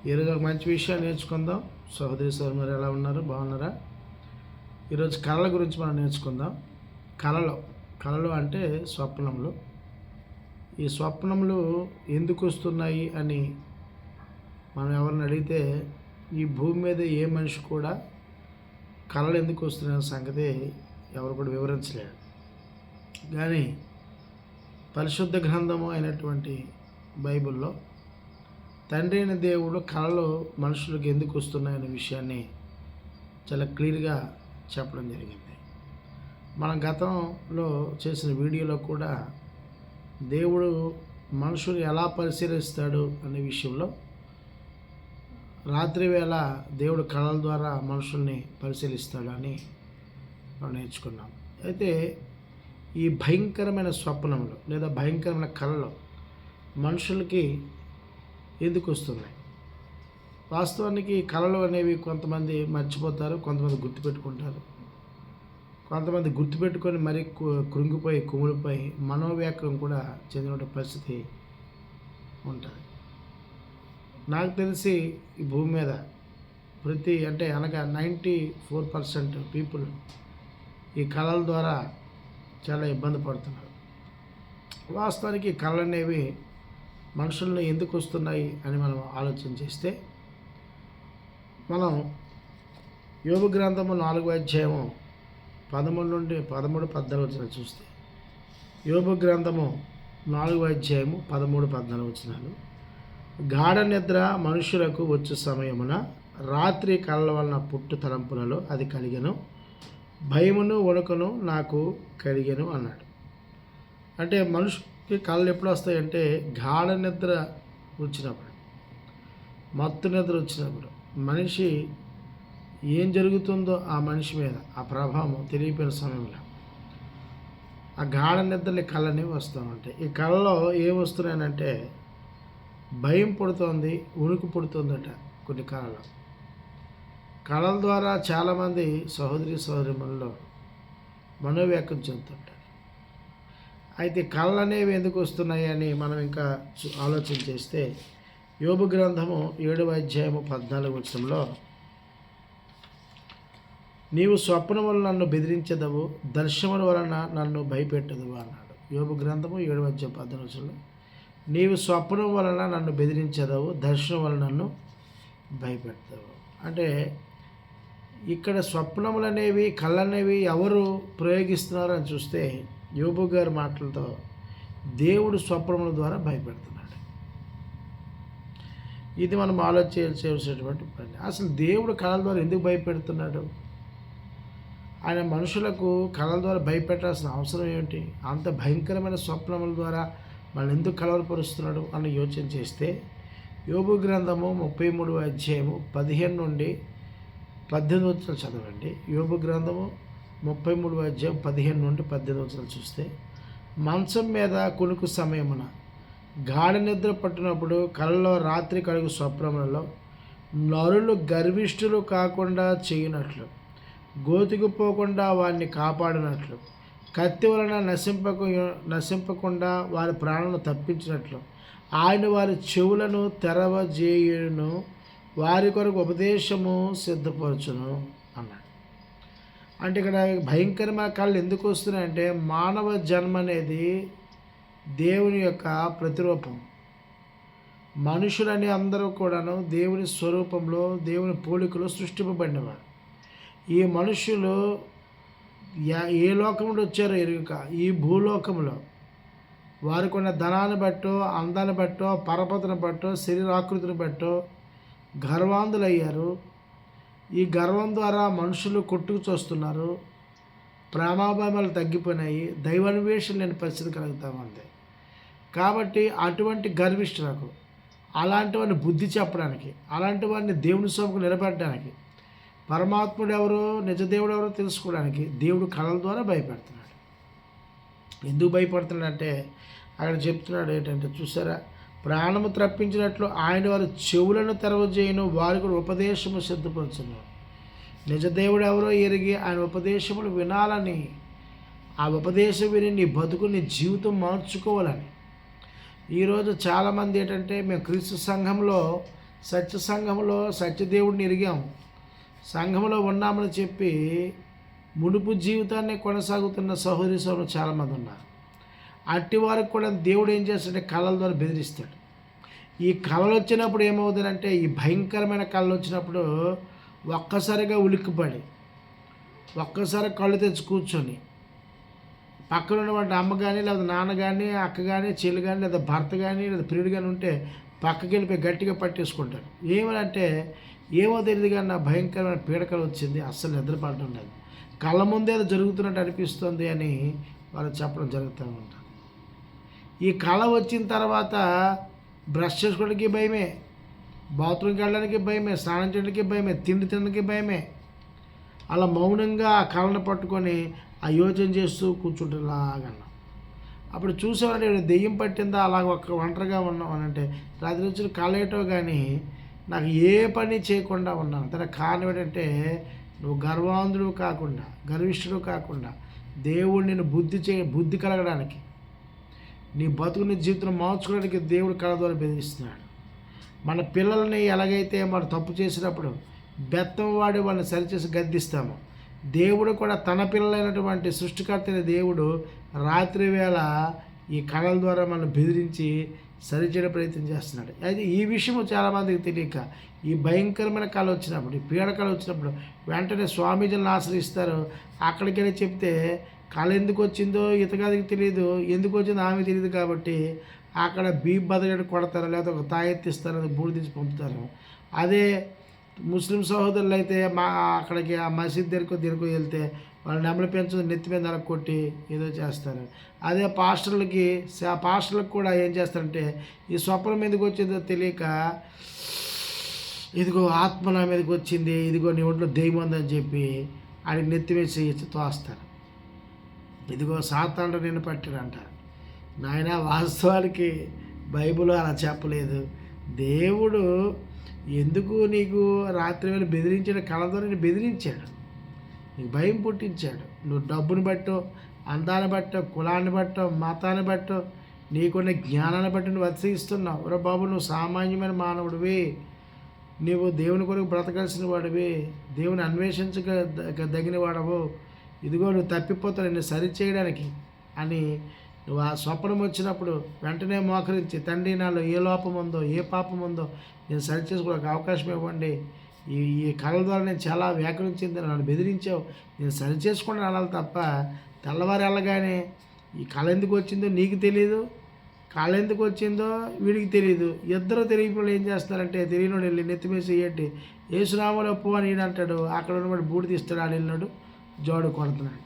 ఈరోజు ఒక మంచి విషయాన్ని నేర్చుకుందాం. సహోదరి సోదరులు ఎలా ఉన్నారు? బాగున్నారా? ఈరోజు కళల గురించి మనం నేర్చుకుందాం. కళలు అంటే స్వప్నములు. ఈ స్వప్నములు ఎందుకు వస్తున్నాయి అని మనం ఎవరిని అడిగితే ఈ భూమి మీద ఏ మనిషి కూడా కళలు ఎందుకు వస్తున్నాయనే సంగతి ఎవరు కూడా వివరించలేరు. కానీ పరిశుద్ధ గ్రంథము అయినటువంటి బైబిల్లో తండ్రి అయిన దేవుడు కళలు మనుషులకు ఎందుకు వస్తున్నాయనే విషయాన్ని చాలా క్లియర్గా చెప్పడం జరిగింది. మన గతంలో చేసిన వీడియోలో కూడా దేవుడు మనుషులు ఎలా పరిశీలిస్తాడు అనే విషయంలో రాత్రి వేళ దేవుడు కళల ద్వారా మనుషుల్ని పరిశీలిస్తాడు అని మనం నేర్చుకున్నాం. అయితే ఈ భయంకరమైన స్వప్నములు లేదా భయంకరమైన కళలు మనుషులకి ఎందుకు వస్తున్నాయి? వాస్తవానికి కళలు అనేవి కొంతమంది మర్చిపోతారు, కొంతమంది గుర్తుపెట్టుకుంటారు, కొంతమంది గుర్తుపెట్టుకొని మరీ కృంగిపోయి కుమిలిపోయి మనోవ్యాకులం కూడా చెందిన పరిస్థితి ఉంటుంది. నాకు తెలిసి ఈ భూమి మీద అనగా 94% పీపుల్ ఈ కళల ద్వారా చాలా ఇబ్బంది పడుతున్నారు. వాస్తవానికి కళలు అనేవి మనుషులను ఎందుకు వస్తున్నాయి అని మనం ఆలోచన చేస్తే మనం యోబు గ్రంథము 4వ అధ్యాయము 13 నుండి 14 చూస్తే యోబు గ్రంథము 4వ అధ్యాయము 13-14 వచనాలు. గాఢ నిద్ర మనుషులకు వచ్చు సమయమున రాత్రి కళ్ళ వలన పుట్టు తలంపులలో అది కలిగెను, భయమును వణుకును నాకు కలిగెను అన్నాడు. అంటే మనుషుకి కళ్ళు ఎప్పుడు వస్తాయంటే గాఢ నిద్ర వచ్చినప్పుడు, మత్తు నిద్ర వచ్చినప్పుడు మనిషి ఏం జరుగుతుందో ఆ మనిషి మీద ఆ ప్రభావం తెలియపోయిన సమయంలో ఆ గాఢ నిద్రని కళ్ళని వస్తూ ఉంటాయి. ఈ కళ్ళలో ఏం వస్తున్నాయనంటే భయం పుడుతోంది, ఉనికి పుడుతుందట. కొన్ని కళల ద్వారా చాలామంది సహోదరిమణుల్లో మనోవ్యాఖ్యం చెందుతుంటారు. అయితే కళలు అనేవి ఎందుకు వస్తున్నాయి అని మనం ఇంకా ఆలోచన చేస్తే యోబు గ్రంథము 7వ అధ్యాయము 14 వచనంలో నీవు స్వప్నం వలన నన్ను బెదిరించదవు, దర్శనముల వలన నన్ను భయపెట్టదవు అన్నాడు. యోబు గ్రంథము 7వ అధ్యాయం 14 వచనంలో నీవు స్వప్నం వలన నన్ను బెదిరించదవు, దర్శనం వలన నన్ను భయపెడతావు. అంటే ఇక్కడ స్వప్నములు అనేవి కళ్ళు అనేవి ఎవరు ప్రయోగిస్తున్నారు అని చూస్తే యోబు గారి మాటలతో దేవుడు స్వప్నముల ద్వారా భయపెడుతున్నాడు. ఇది మనం ఆలోచించేటువంటి పని. అసలు దేవుడు కళల ద్వారా ఎందుకు భయపెడుతున్నాడు? ఆయన మనుషులకు కళల ద్వారా భయపెట్టాల్సిన అవసరం ఏమిటి? అంత భయంకరమైన స్వప్నముల ద్వారా మనల్ని ఎందుకు కలవరపరుస్తున్నాడు అని యోచన చేస్తే యోబు గ్రంథము 33వ అధ్యాయము 15 నుండి 18 వచనాలు చదవండి. యోబు గ్రంథము 33వ అధ్యాయం 15 నుండి 18 వచనాలు చూస్తే మంచం మీద కునుకు సమయమున గాఢ నిద్ర పట్టినప్పుడు కళ్ళలో రాత్రి కడుగు స్వప్నములలో నరులు గర్విష్ఠులు కాకుండా చేయనట్లు, గోతికిపోకుండా వారిని కాపాడినట్లు, కత్తి వలన నశింపకుండా వారి ప్రాణాలను తప్పించినట్లు ఆయన వారి చెవులను తెరవజేయును, వారి కొరకు ఉపదేశము సిద్ధపరచును అన్నాడు. అంటే ఇక్కడ భయంకరమైన కళ్ళు ఎందుకు వస్తున్నాయంటే మానవ జన్మ అనేది దేవుని యొక్క ప్రతిరూపం. మనుషులని అందరూ కూడాను దేవుని స్వరూపంలో దేవుని పోలికలో సృష్టింపబడినవారు. ఈ మనుషులు ఏ లోకం నుండి వచ్చారో ఎరుక ఈ భూలోకంలో వారికి ఉన్న ధనాన్ని బట్టో, అందాన్ని బట్టో, పరపతిని బట్టో, శరీరాకృతిని బట్టో గర్వాంధులయ్యారు. ఈ గర్వం ద్వారా మనుషులు కొట్టుకు చూస్తున్నారు, ప్రేమాభావాలు తగ్గిపోయినాయి, దైవాన్వేషణ లేని పరిస్థితి కలుగుతామంది. కాబట్టి అటువంటి గర్విష్ఠులకు అలాంటి వారిని బుద్ధి చెప్పడానికి, అలాంటి వారిని దేవుని సభకు నిలబెట్టడానికి, పరమాత్ముడు ఎవరో నిజదేవుడు ఎవరో తెలుసుకోవడానికి దేవుడు కళల ద్వారా భయపెడుతున్నాడు. ఎందుకు భయపడుతున్నాడంటే అక్కడ చెప్తున్నాడు ఏంటంటే చూసారా, ప్రాణము తప్పించినట్లు ఆయన వారి చెవులను తెరవజేయను, వారికి ఉపదేశము సిద్ధపరచును. నిజదేవుడు ఎవరో ఎరిగి ఆయన ఉపదేశములు వినాలని, ఆ ఉపదేశం విని నీ బతుకు నీ జీవితం మార్చుకోవాలని. ఈరోజు చాలామంది ఏంటంటే మేము క్రీస్తు సంఘంలో సత్య సంఘంలో సత్యదేవుడిని ఎరిగాము, సంఘంలో ఉన్నామని చెప్పి మునుపు జీవితాన్ని కొనసాగుతున్న సహోదరి సోదరులు చాలామంది ఉన్నారు. అట్టి వారికి కూడా దేవుడు ఏం చేస్తాడంటే కళల ద్వారా బెదిరిస్తాడు. ఈ కళలు వచ్చినప్పుడు ఏమవుతుందంటే, ఈ భయంకరమైన కళలు వచ్చినప్పుడు ఒక్కసారిగా ఉలిక్కిపడి ఒక్కసారి కళ్ళు తెచ్చి కూర్చొని పక్కన ఉన్నటువంటి అమ్మ కానీ, లేదా నాన్న కానీ, అక్క కానీ, చెల్లి కానీ, లేదా భర్త కానీ, లేదా ప్రియుడు కానీ ఉంటే పక్కకి వెళ్ళిపోయి గట్టిగా పట్టేసుకుంటారు. ఏమనంటే ఏమో తెలియదు కానీ నా భయంకరమైన పీడకలు వచ్చింది, అస్సలు నిద్రపడడం లేదు, కళ్ళ ముందే అది జరుగుతున్నట్టు అనిపిస్తుంది అని వాళ్ళు చెప్పడం జరుగుతూ ఉంటుంది. ఈ కళ వచ్చిన తర్వాత బ్రష్ చేసుకోవడానికి భయమే, బాత్రూమ్కి వెళ్ళడానికి భయమే, స్నానం చేయడానికి భయమే, తిండి తినడానికి భయమే. అలా మౌనంగా ఆ కళను పట్టుకొని ఆ యోచన చేస్తూ కూర్చుంటేలాగన్నా. అప్పుడు చూసేవారంటే దెయ్యం పట్టిందా అలాగ ఒంటరిగా ఉన్నాం అని అంటే, రాత్రి నుంచి కళేటో కానీ నాకు ఏ పని చేయకుండా ఉన్నాను. తన కారణం ఏంటంటే, నువ్వు గర్వాంధుడు కాకుండా, గర్విష్ఠుడు కాకుండా, దేవుడు నేను బుద్ధి కలగడానికి, నీ బతుకుని జీవితం మార్చుకోవడానికి దేవుడు కళ ద్వారా బెదిరిస్తున్నాడు. మన పిల్లల్ని ఎలాగైతే మనం తప్పు చేసినప్పుడు బెత్తం వాడి వాళ్ళని సరిచేసి గద్దిస్తాము, దేవుడు కూడా తన పిల్లలైనటువంటి సృష్టికర్త దేవుడు రాత్రి వేళ ఈ కళల ద్వారా మనం బెదిరించి సరిచేయడం ప్రయత్నం చేస్తున్నాడు. అయితే ఈ విషయము చాలామందికి తెలియక ఈ భయంకరమైన కళ వచ్చినప్పుడు, ఈ పీడ కళ వచ్చినప్పుడు వెంటనే స్వామీజీలను ఆశ్రయిస్తారు. అక్కడికి వెళ్ళి చెప్తే కళ ఎందుకు వచ్చిందో ఇతగాదికి తెలియదు, ఎందుకు వచ్చిందో ఆమె తెలియదు కాబట్టి అక్కడ బీప్ బదగడి కొడతారు, లేకపోతే ఒక తాయెత్తిస్తారు, అది బూడి తీసి పంపుతారు. అదే ముస్లిం సహోదరులు అయితే అక్కడికి ఆ మసీద్ దీనికో వెళ్తే వాళ్ళు నెమలి పెంచు నెత్తి మీద కొట్టి ఏదో చేస్తారు. అదే పాస్టర్లకు కూడా ఏం చేస్తారంటే, ఈ స్వప్నం ఎందుకు వచ్చిందో తెలియక, ఇదిగో ఆత్మ నా మీదకి వచ్చింది, ఇదిగో నీ ఒంట్లో దెయ్యం ఉందని చెప్పి ఆయన నెత్తి వేసి తోస్తారు. ఇదిగో సాతానుడు నిన్ను పట్టాడంట. నాయన, వాస్తవానికి బైబిల్ అలా చెప్పలేదు. దేవుడు ఎందుకు నీకు రాత్రి వేళ బెదిరించాడు, కళ ద్వారా నేను బెదిరించాడు, నీకు భయం పుట్టించాడు. నువ్వు డబ్బుని బట్టో, అందాన్ని బట్టో, కులాన్ని బట్టో, మతాన్ని బట్టో, నీకున్న జ్ఞానాన్ని బట్టి నువ్వు అతిశయిస్తున్నావు. ఒరే బాబు, నువ్వు సామాన్యమైన మానవుడివి, నీవు దేవుని కొరకు బ్రతకాల్సిన వాడివి, దేవుని అన్వేషించదగిన వాడవు. ఇదిగో నువ్వు తప్పిపోతావు, నిన్ను సరిచేయడానికి అని నువ్వు ఆ స్వప్నం వచ్చినప్పుడు వెంటనే మోకరించి, తండ్రి నాలో ఏ లోపం ఉందో, ఏ పాపం ఉందో నేను సరి చేసుకోవడానికి అవకాశం ఇవ్వండి. ఈ కళల ద్వారా నేను చాలా వ్యాకరించింది, నన్ను బెదిరించావు, నేను సరి చేసుకోండి అనాలి తప్ప, తెల్లవారు వెళ్ళగానే ఈ కళ ఎందుకు వచ్చిందో నీకు తెలియదు, కళ ఎందుకు వచ్చిందో వీడికి తెలియదు. ఇద్దరు తెలియకుండా ఏం చేస్తారంటే, తెలియనోడు వెళ్ళి నెత్తిమేసి ఏంటి ఏసునామలో పో అని ఈడంటాడు, అక్కడ ఉన్నవాడు బూడి తీస్తాడు, ఆడు వెళ్ళినాడు జోడు కొడుతున్నాడు.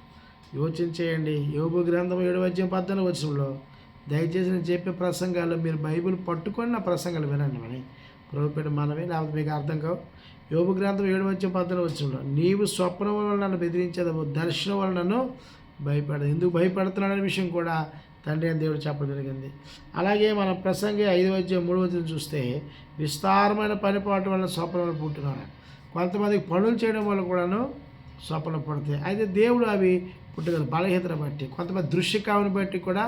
యోచించేయండి. యోబు గ్రంథం 7:14 దయచేసి నేను చెప్పే ప్రసంగాలు మీరు బైబిల్ పట్టుకొని నా ప్రసంగాలు వినండి అని ప్రభుపేట మనమే, లేకపోతే మీకు అర్థం కావు. యోబు గ్రంథం 7:14 నీవు స్వప్నం వల్ల నన్ను బెదిరించేదవు, దర్శనం వల్ల నన్ను భయపడదు. ఎందుకు భయపడుతున్నాడనే విషయం కూడా తండ్రి అని దేవుడు చెప్పడం జరిగింది. అలాగే మన ప్రసంగి 5:3 చూస్తే, విస్తారమైన పనిపాటు వలన స్వప్నాలు పుట్టినాడు. కొంతమందికి పనులు చేయడం వల్ల కూడాను స్వప్నం పడతాయి. అయితే దేవుడు అవి పుట్టగలరు బలహీనతను బట్టి, కొంతమంది దృశ్యకావుని బట్టి కూడా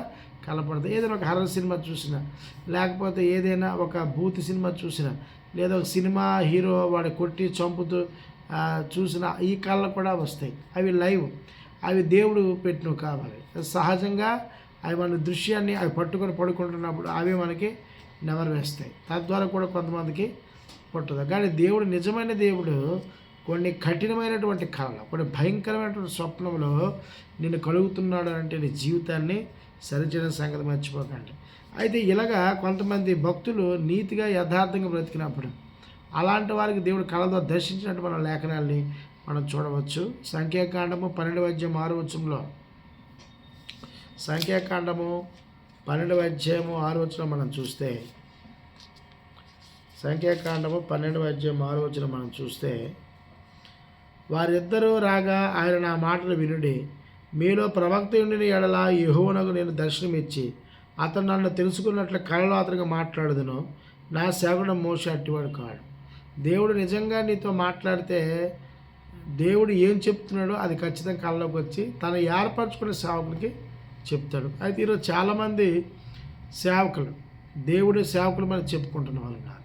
కలపడతాయి. ఏదైనా ఒక హర్రర్ సినిమా చూసినా, లేకపోతే ఏదైనా ఒక భూతి సినిమా చూసినా, లేదా ఒక సినిమా హీరో వాడు కొట్టి చంపుతూ చూసిన ఈ కళలు కూడా వస్తాయి. అవి లైవ్, అవి దేవుడు పెట్టినవి కావాలి. సహజంగా అవి మన దృశ్యాన్ని అవి పట్టుకొని పడుకుంటున్నప్పుడు అవి మనకి నెమరు వేస్తాయి. తద్వారా కూడా కొంతమందికి పుట్టదు. కానీ దేవుడు, నిజమైన దేవుడు కొన్ని కఠినమైనటువంటి కళలు, కొన్ని భయంకరమైనటువంటి స్వప్నంలో నిన్ను కలుగుతున్నాడు అంటే నీ జీవితాన్ని సరిచేయడం సంగతి మర్చిపోకండి. అయితే ఇలాగా కొంతమంది భక్తులు నీతిగా యథార్థంగా బ్రతికినప్పుడు అలాంటి వారికి దేవుడు కళతో దర్శించినట్టు మన లేఖనాల్ని మనం చూడవచ్చు. సంఖ్యాకాండము 12:6 సంఖ్యాకాండము 12:6 మనం చూస్తే, సంఖ్యాకాండము 12:6 మనం చూస్తే, వారిద్దరూ రాగా ఆయన నా మాటలు వినుడి, మీలో ప్రవక్త ఉండిన ఎడల యెహోవానకు నేను దర్శనమిచ్చి అతను నన్ను తెలుసుకున్నట్లు కలలో అతనికి మాట్లాడదును, నా సేవకుడు మోషే అట్టివాడు కాడు. దేవుడు నిజంగా నీతో మాట్లాడితే దేవుడు ఏం చెప్తున్నాడో అది ఖచ్చితంగా కళ్ళలోకి వచ్చి తన ఏర్పరచుకునే సేవకుడికి చెప్తాడు. అయితే ఈరోజు చాలామంది సేవకులు దేవుడి సేవకులు మనం చెప్పుకుంటున్న వాళ్ళు కాదు.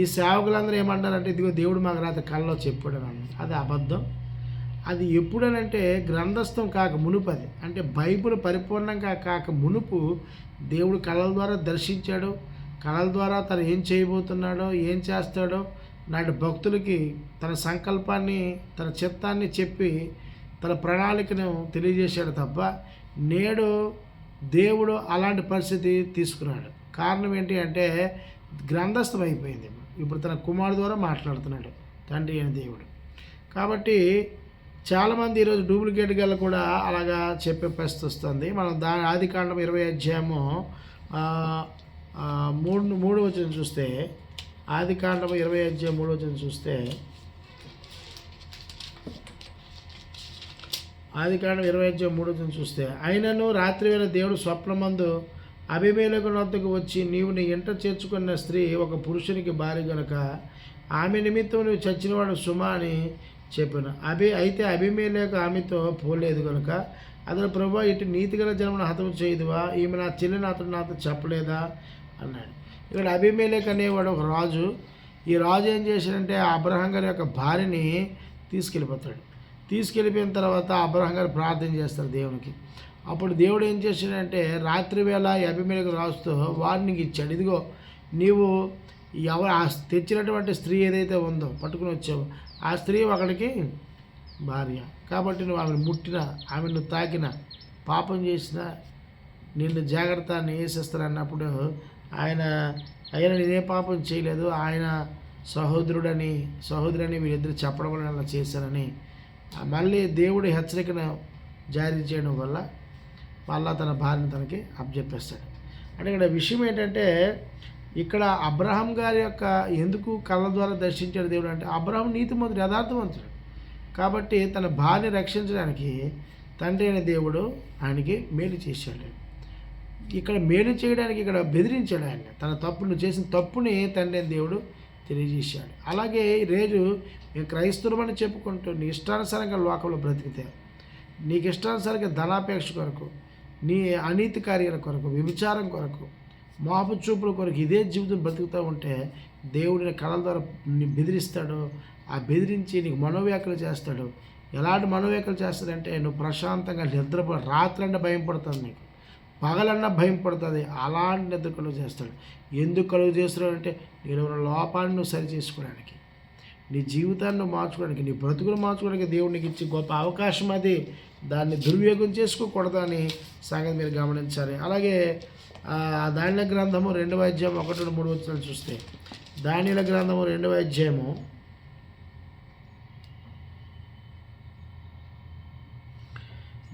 ఈ సేవకులందరూ ఏమంటారంటే ఇదిగో దేవుడు మాకు రాత్రి కళ్ళలో చెప్పాడు అని. అది అబద్ధం. అది ఎప్పుడనంటే గ్రంథస్థం కాక మునుపు, అది అంటే బైబిల్ పరిపూర్ణంగా కాక మునుపు దేవుడు కళల ద్వారా దర్శించాడు. కళల ద్వారా తను ఏం చేయబోతున్నాడో, ఏం చేస్తాడో నాటి భక్తులకి తన సంకల్పాన్ని, తన చిత్తాన్ని చెప్పి తన ప్రణాళికను తెలియజేశాడు తప్ప నేడు దేవుడు అలాంటి పరిస్థితి తీసుకున్నాడు. కారణం ఏంటి అంటే గ్రంథస్థం అయిపోయింది. ఇప్పుడు తన కుమారుడు ద్వారా మాట్లాడుతున్నాడు తండ్రి అయిన దేవుడు. కాబట్టి చాలామంది ఈరోజు డూప్లికేట్ గల కూడా అలాగా చెప్పే పరిస్థితి వస్తుంది. మనం ఆదికాండం 20 అధ్యాయము 3 వచనం చూస్తే, ఆదికాండం 20 అధ్యాయం 3 వచనం చూస్తే, ఆదికాండం 20 అధ్యాయం 3 వచనం చూస్తే, అయినను రాత్రి వేళ దేవుడు స్వప్నమందు అబీమెలెకు వద్దకు వచ్చి, నీవు నీ ఇంట చేర్చుకున్న స్త్రీ ఒక పురుషునికి భార్య గనుక ఆమె నిమిత్తం నువ్వు చచ్చినవాడు సుమా అని చెప్పాను. అయితే అబీమెలెకు ఆమెతో పోలేదు కనుక అతను ప్రభువా, ఇటు నీతిగల జన్మను హతము చేయదువా, ఈమె నా చెల్లిని అతడు నాతో చెప్పలేదా అన్నాడు. ఇక్కడ అబీమెలెకు అనేవాడు ఒక రాజు. ఈ రాజు ఏం చేశాడంటే అబ్రహాం గారి యొక్క భార్యని తీసుకెళ్ళిపోతాడు. తీసుకెళ్ళిపోయిన తర్వాత అబ్రహాం గారు ప్రార్థన చేస్తారు దేవునికి. అప్పుడు దేవుడు ఏం చేశాడంటే రాత్రి వేళ అబీమెలెకు రాజుతో వార్నింగ్ ఇచ్చాడు, ఇదిగో నీవు తెచ్చినటువంటి స్త్రీ ఏదైతే ఉందో పట్టుకుని వచ్చావు, ఆ స్త్రీ ఒకడికి భార్య. కాబట్టి నువ్వు ఆమెను ముట్టినా, ఆమెను నువ్వు తాకినా, పాపం చేసినా నిన్ను జాగ్రత్త వేసేస్తారన్నప్పుడు ఆయన నేనే పాపం చేయలేదు, ఆయన సహోదరుడని వీరిద్దరు చెప్పడం వల్ల అలా చేశారని మళ్ళీ దేవుడు హెచ్చరికను జారీ చేయడం వల్ల మళ్ళా తన భార్యను తనకి అప్పచెప్పేస్తాడు. అంటే ఇక్కడ విషయం ఏంటంటే ఇక్కడ అబ్రహాం గారి యొక్క ఎందుకు కళ్ళ ద్వారా దర్శించాడు దేవుడు అంటే అబ్రహాం నీతిమంతుడు, యథార్థవంతుడు. కాబట్టి తన భార్యని రక్షించడానికి తండ్రి అయిన దేవుడు ఆయనకి మేలు చేశాడు. ఇక్కడ మేలు చేయడానికి ఇక్కడ బెదిరించాడు ఆయన. తన తప్పును చేసిన తప్పుని తండ్రి అయిన దేవుడు తెలియజేశాడు. అలాగే ఈరోజు మేము క్రైస్తవులమని చెప్పుకుంటూ నీ ఇష్టానుసారంగా లోకంలో బ్రతికితే, నీకు ఇష్టానుసారంగా ధనాపేక్ష కొరకు, నీ అనీతి కార్యాల కొరకు, వ్యభిచారం కొరకు, మోహపు చూపుల కొరకు ఇదే జీవితం బ్రతుకుతూ ఉంటే దేవుడిని కళల ద్వారా బెదిరిస్తాడు. ఆ బెదిరించి నీకు మనోవ్యాఖ్యలు చేస్తాడు. ఎలాంటి మనోవ్యాఖ్యలు చేస్తాడంటే నువ్వు ప్రశాంతంగా నిద్రపో, రాత్రన్నా భయం పడుతుంది, నీకు పగలన్నా భయం పడుతుంది. అలాంటి నిద్ర కలుగు చేస్తాడు. ఎందుకు కలుగు చేస్తున్నాడు అంటే నేను లోపాన్ని నువ్వు సరి చేసుకోవడానికి, నీ జీవితాన్ని నువ్వు మార్చుకోవడానికి, నీ బ్రతుకులు మార్చుకోవడానికి దేవుడు నీకు ఇచ్చి గొప్ప అవకాశం అది. దాన్ని దుర్వినియోగం చేసుకోకూడదు అని సంగతి మీరు గమనించాలి. అలాగే దానియేలు గ్రంథము 2వ అధ్యాయం 1-3 వచనాలు చూస్తే, దానియేలు గ్రంథము 2వ అధ్యాయము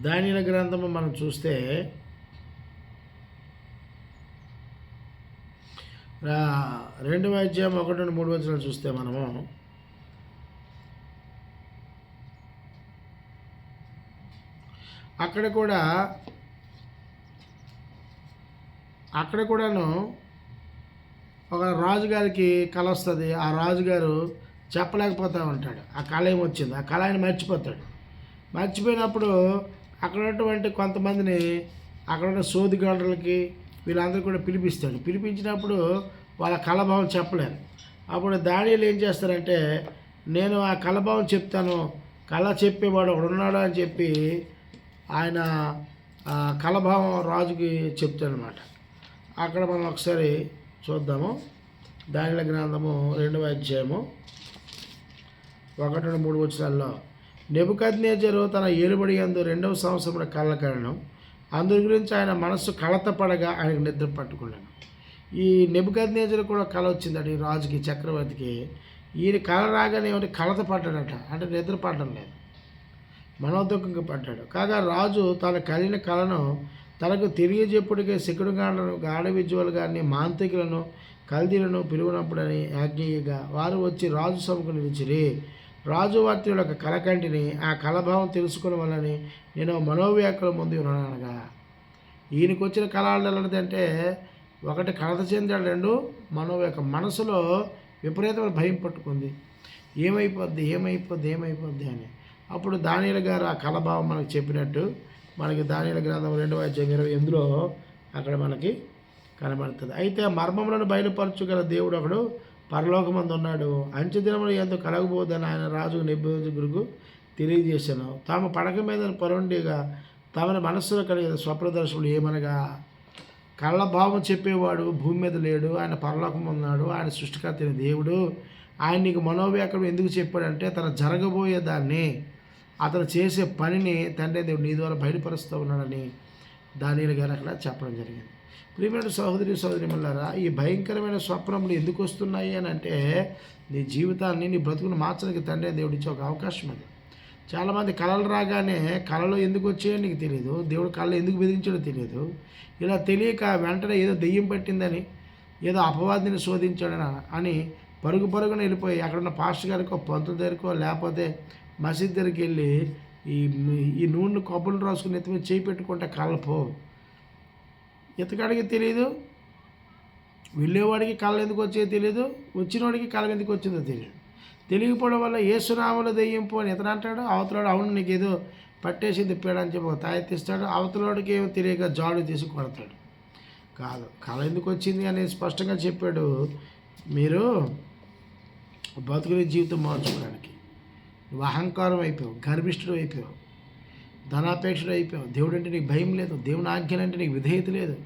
2వ మనం చూస్తే 2వ అధ్యాయం 1-3 వచనాలు చూస్తే మనము అక్కడ కూడాను ఒక రాజుగారికి కళ వస్తుంది. ఆ రాజుగారు చెప్పలేకపోతూ ఉంటాడు. ఆ కళ ఏమొచ్చింది, ఆ కళ ఆయన మర్చిపోతాడు. మర్చిపోయినప్పుడు అక్కడ ఉన్నటువంటి కొంతమందిని, అక్కడ ఉన్న సోదిగాళ్ళకి వీళ్ళందరూ కూడా పిలిపిస్తాడు. పిలిపించినప్పుడు వాళ్ళ కళభావం చెప్పలేరు. అప్పుడు దానియేలు ఏం చేస్తారంటే నేను ఆ కళభావం చెప్తాను, కళ చెప్పేవాడు ఒకడు ఉన్నాడు అని చెప్పి ఆయన కళభావం రాజుకి చెప్తాడనమాట. అక్కడ మనం ఒకసారి చూద్దాము. దానియేలు గ్రంథము 2వ అధ్యాయము 1-3 వచనాల్లో, నెబుకద్నెజరు తన ఏలుబడి యందు 2వ సంవత్సరంలో కళ్ళ కనడం, అందు గురించి ఆయన మనస్సు కలత పడగా ఆయనకు నిద్ర పట్టుకున్నాడు. ఈ నెబుకద్నెజరు కూడా కళ వచ్చిందట ఈ రాజుకి, చక్రవర్తికి. ఈయన కళ రాగానే ఏమంటే కలత పడ్డాడట, అంటే నిద్ర పడడం లేదు, మనోదుఖంగా పడ్డాడు. కాగా రాజు తన కలిగిన కళను తనకు తెలియజెప్పుడికే శకుడుగాళ్లను, గాఢ విద్యులు గారిని, మాంత్రికులను, కల్దీలను పిలువనప్పుడని ఆజ్ఞేయగా వారు వచ్చి రాజు సభకు నిలిచిరి. రాజు వారి యొక్క కళకంటిని ఆ కళభావం తెలుసుకుని వల్లని నేను మనోవ్యాఖ్యల ముందు ఉన్నానగా. ఈయనకు వచ్చిన కళలు ఎలాంటిదంటే ఒకటి కలత చెందాడు, 2 మనోవ్యాఖ్య. మనసులో విపరీతమైన భయం పట్టుకుంది, ఏమైపోద్ది అని. అప్పుడు దానియేలు గారు ఆ కళభావం మనకు చెప్పినట్టు మనకి దానియేలు గ్రంథం 2వ అధ్యాయం 28 అక్కడ మనకి కనబడుతుంది. అయితే మర్మములను బయలుపరచుగల దేవుడు ఒకడు పరలోకమందు ఉన్నాడు. అంచె దినములు ఎంతో కలగబోదని ఆయన రాజు నెబుకద్నెజరుకు తెలియజేశాను. తాము పడక మీద పరుండిగా తమని మనస్సులో కలిగిన స్వప్నదర్శకులు ఏమనగా, కళ్ళ భావం చెప్పేవాడు భూమి మీద లేడు, ఆయన పరలోకం ఉన్నాడు, ఆయన సృష్టికర్త అయిన దేవుడు. ఆయన నీకు మనోవ్యాకులం ఎందుకు చెప్పాడంటే తన జరగబోయే దాన్ని, అతను చేసే పనిని తండ్రి దేవుడు నీ ద్వారా బయలుపరుస్తూ ఉన్నాడని దానియేలు గారు అక్కడ చెప్పడం జరిగింది. ప్రియమైన సహోదరి మల్లారా, ఈ భయంకరమైన స్వప్నములు ఎందుకు వస్తున్నాయి అని అంటే నీ జీవితాన్ని, నీ బ్రతుకును మార్చడానికి తండ్రి దేవుడు ఇచ్చే ఒక అవకాశం అది. చాలామంది కళలు రాగానే కళలో ఎందుకు వచ్చాయో నీకు తెలియదు, దేవుడు కళలు ఎందుకు బెదిరించాడో తెలియదు. ఇలా తెలియక వెంటనే ఏదో దెయ్యం పట్టిందని, ఏదో అపవాదిని శోధించాడని అని పరుగున వెళ్ళిపోయి అక్కడున్న పాస్టర్ గారికో, పంతుల దగ్గరకో, లేకపోతే మసీద్ దగ్గరికి వెళ్ళి ఈ నూనె కొబ్బరిని రాసుకుని ఎత్తి మీద చేయి పెట్టుకుంటే కళ్ళు పోవు. ఎతకాడికి తెలియదు, వెళ్ళేవాడికి కళ్ళు ఎందుకు వచ్చేదో తెలియదు, వచ్చినవాడికి కళ ఎందుకు వచ్చిందో తెలియదు. తెలియకపోవడం వల్ల ఏసునామలో దెయ్యం పో అని ఇతను అంటాడు, అవతలాడు అవును నీకు ఏదో పట్టేసి తిప్పాడని చెప్పి ఒక తాయెత్తిస్తాడు, అవతలాడికి ఏమో తెలియక జాడు తీసి కొడతాడు. కాదు, కళ ఎందుకు వచ్చింది అని స్పష్టంగా చెప్పాడు. మీరు బతుకునే జీవితం మార్చుకోవడానికి నువ్వు అహంకారం అయిపోయావు, గర్భిష్ఠుడు అయిపోయావు, ధనాపేక్షుడు అయిపోయావు. దేవుడు అంటే నీకు భయం లేదు, దేవుని ఆజ్ఞలంటే నీకు విధేయత లేదు,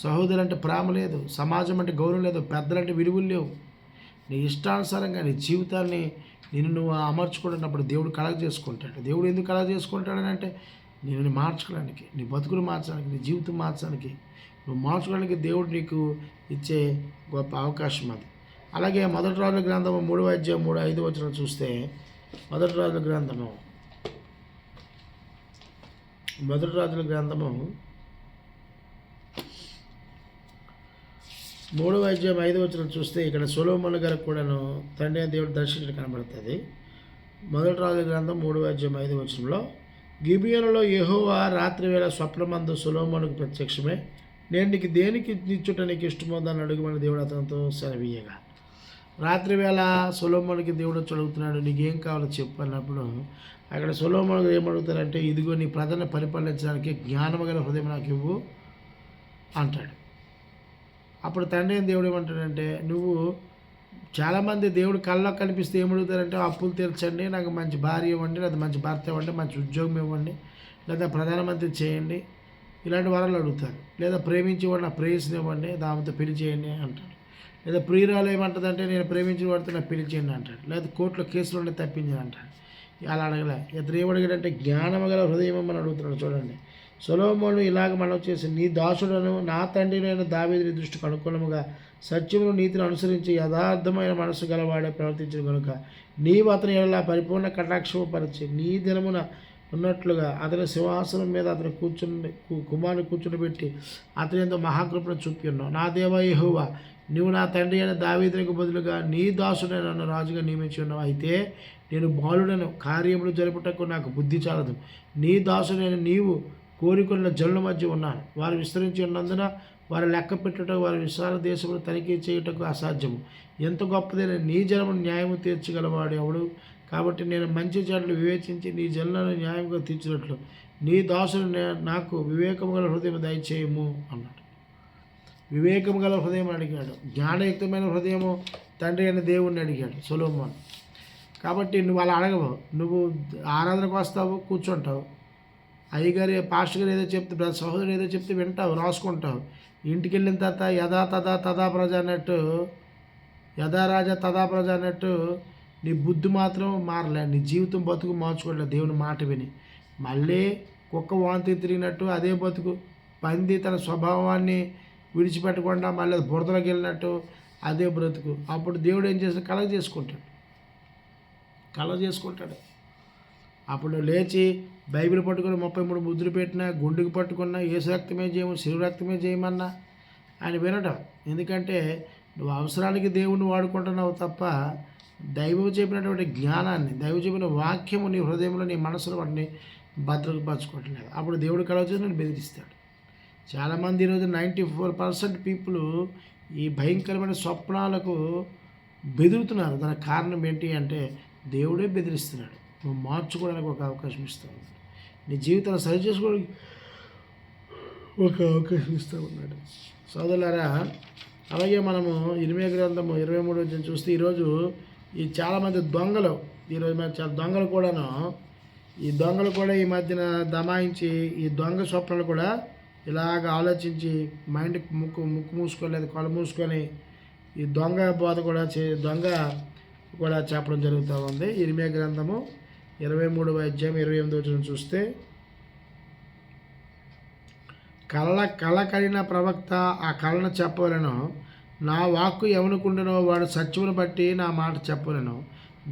సహోదరులంటే ప్రేమ లేదు, సమాజం అంటే గౌరవం లేదు, పెద్దలంటే విలువలు లేవు. నీ ఇష్టానుసారంగా నీ జీవితాన్ని నువ్వు అమర్చుకుంటున్నప్పుడు దేవుడు కలగ చేసుకుంటాడు. దేవుడు ఎందుకు కలగ చేసుకుంటాడని అంటే నేను మార్చుకోవడానికి, నీ బతుకులు మార్చడానికి, నీ జీవితం మార్చడానికి, నువ్వు మార్చుకోవడానికి దేవుడు నీకు ఇచ్చే గొప్ప అవకాశం అది. అలాగే మొదటి రాజుల గ్రంథము 3:3-5 చూస్తే, మొదటి రాజుల గ్రంథము 3:5 చూస్తే ఇక్కడ సొలొమోను గారికి కూడాను తండ్రి దేవుడు దర్శించడం కనబడుతుంది. మొదటి రాజుల గ్రంథం 3:5 గిబియోనులో యెహోవా రాత్రి వేళ స్వప్నమందు సొలొమోనుకు ప్రత్యక్షమే, నేను నీకు దేనికి నిచ్చుట నీకు ఇష్టమో దాన్ని అడుగుమని దేవుడు అతనితో సెలవీయగా. రాత్రి వేళ సొలొమోనుకి దేవుడు వచ్చి అడుగుతున్నాడు, నీకేం కావాలో చెప్పు అన్నప్పుడు అక్కడ సొలొమోను ఏమడుగుతారంటే, ఇదిగో నీ ప్రజలను పరిపాలించడానికి జ్ఞానము గల హృదయం నాకు ఇవ్వు అంటాడు. అప్పుడు తండ్రి దేవుడు ఏమంటాడంటే, నువ్వు చాలామంది దేవుడు కళ్ళలో కనిపిస్తే ఏమడుగుతారంటే, అప్పులు తీర్చండి, నాకు మంచి భార్య ఇవ్వండి, లేదా మంచి భర్త ఇవ్వండి, మంచి ఉద్యోగం ఇవ్వండి, లేదా ప్రధానమంత్రి చేయండి, ఇలాంటి వరాలు అడుగుతారు. లేదా ప్రేమించి వాడు నా ప్రేయస్ని ఇవ్వండి, దాంతో పెళ్లి చేయండి అంటాడు. లేదా ప్రియురాలు ఏమంటుందంటే, నేను ప్రేమించిన వాడితో నాకు పెళ్లి చేయండి అంటాడు. లేదా కోర్టులో కేసులు ఉండి తప్పించని అంటాడు. అలా అడగలే. ఇతను ఏమడిగాడంటే జ్ఞానము గల హృదయం అని అడుగుతున్నాడు. చూడండి, సొలొమోను ఇలాగ మనవి చేసి, నీ దాసుడను నా తండ్రినైన దావీదుని దృష్టికి అనుకూలముగా సత్యమును నీతిని అనుసరించి యథార్థమైన మనసు గలవాడే ప్రవర్తించిన కనుక నీవు అతని ఎలా పరిపూర్ణ కటాక్షము పరిచి నీ దినమున ఉన్నట్లుగా అతని సింహాసనం మీద అతను కుమారుని కూర్చునిపెట్టి అతని ఎంతో మహాకృపను చూపి ఉన్నావు. నా దేవా యెహోవా, నువ్వు నా తండ్రి అయిన దావీదునికి బదులుగా నీ దాసుడైన నన్ను రాజుగా నియమించి ఉన్నావు. అయితే నేను బాలుడను, కార్యములు జరుపుటకు నాకు బుద్ధి చాలదు. నీ దాసుడైన నీవు కోరికొన్న జనుల మధ్య ఉన్నాను. వారు విస్తరించి ఉన్నందున వారు లెక్క పెట్టుటకు, వారి విశాల దేశమును తనిఖీ చేయుటకు అసాధ్యము. ఎంత గొప్పదైన నీ జనమును న్యాయము తీర్చగలవాడు ఎవడు? కాబట్టి నేను మంచి చెడ్డలు వివేచించి నీ జనులను న్యాయంగా తీర్చినట్లు నీ దాసుడు నాకు వివేకము గల హృదయం దయచేయము అన్నాడు. వివేకము గల హృదయం అడిగాడు, జ్ఞానయుక్తమైన హృదయము తండ్రి అయిన దేవుణ్ణి అడిగాడు సొలొమోను. కాబట్టి నువ్వు అలా అడగవు, నువ్వు ఆరాధనకు వస్తావు, కూర్చుంటావు, అయ్యగారు పాస్టర్ గారు ఏదో చెప్తే, సహోదరుడు ఏదో చెప్తే వింటావు, రాసుకుంటావు. ఇంటికి వెళ్ళిన తర్వాత యథా తదా ప్రజ అన్నట్టు, యథా రాజా తదా ప్రజ అన్నట్టు నీ బుద్ధి మాత్రం మారలే, నీ జీవితం బతుకు మార్చుకోవట్లేదు. దేవుని మాట విని మళ్ళీ కుక్క వాంతి తిరిగినట్టు అదే బతుకు, పంది తన స్వభావాన్ని విడిచిపెట్టకుండా మళ్ళీ బురదలోకి వెళ్ళినట్టు అదే బ్రతుకు. అప్పుడు దేవుడు ఏం చేస్తాడు? కలగ చేసుకుంటాడు. అప్పుడు లేచి బైబిల్ పట్టుకొని 33 ముద్దులు పెట్టినా, గుండెకి పట్టుకున్నా, ఏసు రక్తమే చేయము, శివ రక్తమే చేయమన్నా ఆయన వినడం. ఎందుకంటే నువ్వు అవసరానికి దేవుణ్ణి వాడుకుంటున్నావు తప్ప దైవం చెప్పినటువంటి జ్ఞానాన్ని, దైవం చెప్పిన వాక్యము నీ హృదయంలో, నీ మనసులో వాటిని భద్రపరచుకోవట్లేదు. అప్పుడు దేవుడు కలవచ్చు నేను బెదిరిస్తాడు. చాలామంది ఈరోజు 94% పీపుల్ ఈ భయంకరమైన స్వప్నాలకు బెదురుతున్నారు. దానికి కారణం ఏంటి అంటే దేవుడే బెదిరిస్తున్నాడు. నువ్వు మార్చుకోవడానికి ఒక అవకాశం ఇస్తూ ఉన్నాడు, నీ జీవితాన్ని సరి చేసుకోవడానికి ఒక అవకాశం ఇస్తూ ఉన్నాడు. సోదరులారా, అలాగే మనము ఇర్మీయా గ్రంథము 23 వచ్చిన చూస్తే ఈరోజు ఈ చాలామంది దొంగలు, ఈరోజు మన చాలా దొంగలు కూడాను, ఈ దొంగలు కూడా ఈ మధ్యన దమాయించి ఈ దొంగ స్వప్నాలు కూడా ఇలాగ ఆలోచించి మైండ్కి ముక్కు మూసుకోలేదు, కళ్ళు మూసుకొని ఈ దొంగ బోధ కూడా దొంగ కూడా చెప్పడం జరుగుతూ ఉంది. ఇర్మీయా గ్రంథము 23వ అధ్యాయం 28వ వచనం చూస్తే, కళ కలిగిన ప్రవక్త ఆ కళను చెప్పవలను, నా వాక్కు ఎవనుకుండునో వాడు సత్యమును బట్టి నా మాట చెప్పవలను,